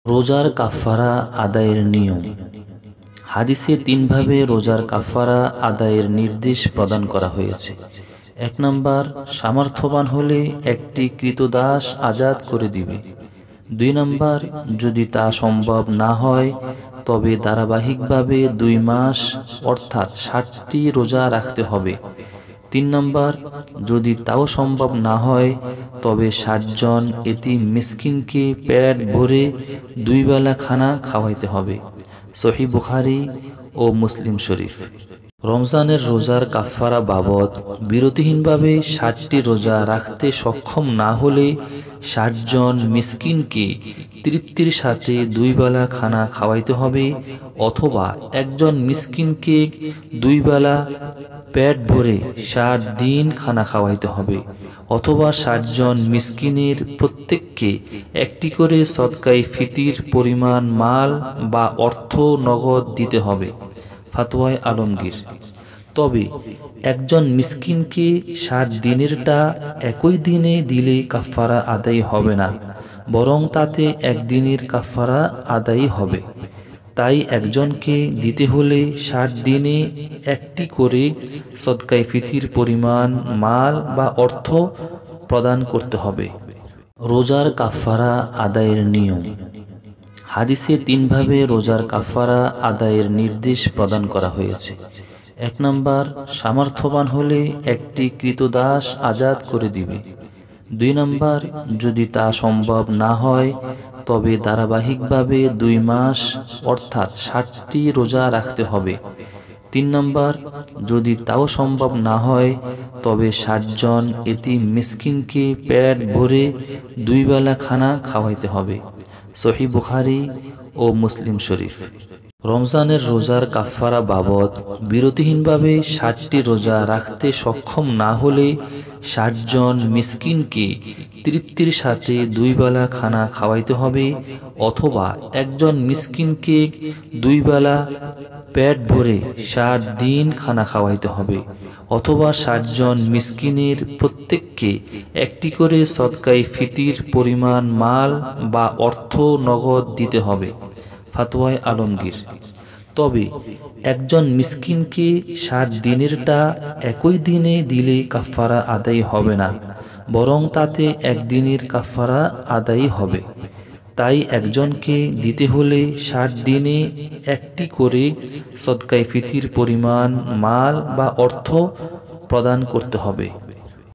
রোজার কাফারা আদায়ের নিয়ম। হাদিসে তিনভাবে রোজার কাফারা আদায়ের নির্দেশ প্রদান করা হয়েছে। 1 নম্বর, সামর্থ্যবান হলে একটি ক্রীতদাস আজাদ করে দিবে। 2 নম্বর, যদি তা সম্ভব না হয় তবে ধারাবাহিকভাবে 2 মাস অর্থাৎ 60টি রোজা রাখতে হবে। 3 নম্বর, যদি তাও সম্ভব না হয় তবে 60 জন এতিম মিসকিনকে পেট ভরে 2 বেলা খানা খাওয়াইতে হবে। সহিহ বুখারী ও মুসলিম শরীফ। রমজানের রোজার কাফারা বাবদ বিরতিহীনভাবে 60টি রোজা রাখতে সক্ষম না হলে 60 জন মিসকিনকে তৃপ্তির সাথে 2 বেলা খানা খাওয়াইতে হবে, অথবা একজন মিসকিনকে 2 বেলা পেট ভরে 60 দিন খানা খাওয়াইতে হবে, অথবা 60 জন মিসকিনের প্রত্যেককে একটি করে সদকায়ে ফিতির পরিমাণ মাল বা অর্থ নগদ দিতে হবে। ফাতোয়ায়ে আলমগীর। তবে একজন মিসকিনকে 60 দিনেরটা একই দিনে দিলে কাফারা আদায় হবে না, বরং তাতে একদিনের কাফারা আদায় হবে। তাই একজনকে দিতে হলে 60 দিনে একটি করে সদকায়ে ফিতির পরিমাণ মাল বা অর্থ প্রদান করতে হবে। রোজার কাফারা আদায়ের নিয়ম। হাদিসে তিনভাবে রোজার কাফারা আদায়ের নির্দেশ প্রদান করা হয়েছে। 1 নম্বর, সামর্থ্যবান হলে একটি ক্রীতদাস আজাদ করে দিবে। 2 নম্বর, যদি তা সম্ভব না হয় তবে ধারাবাহিকভাবে 2 মাস অর্থাৎ 60টি রোজা রাখতে হবে। 3 নম্বর, যদি তাও সম্ভব না হয় তবে 60 জন এতিম মিসকিনকে পেট ভরে 2 বেলা খানা খাওয়াইতে হবে। সহিহ বুখারী ও মুসলিম শরীফ। রমজানের রোজার কাফারা বাবদ বিরতিহীনভাবে 60টি রোজা রাখতে সক্ষম না হলে 60 জন মিসকিনকে তৃপ্তির সাথে 2 বেলা খানা খাওয়াইতে হবে, অথবা একজন মিসকিনকে 2 বেলা পেট ভরে 60 দিন খানা খাওয়াইতে হবে, অথবা 60 জন মিসকিনের প্রত্যেককে একটি করে সদকায়ে ফিতির পরিমাণ মাল বা অর্থ নগদ দিতে হবে। ফাতোয়ায়ে আলমগীর। তবে একজন মিসকিনকে 60 দিনেরটা একই দিনে দিলে কাফারা আদায় হবে না, বরং তাতে একদিনের কাফারা আদায় হবে। তাই একজনকে দিতে হলে 60 দিনে একটি করে সদকায়ে ফিতির পরিমাণ মাল বা অর্থ প্রদান করতে হবে।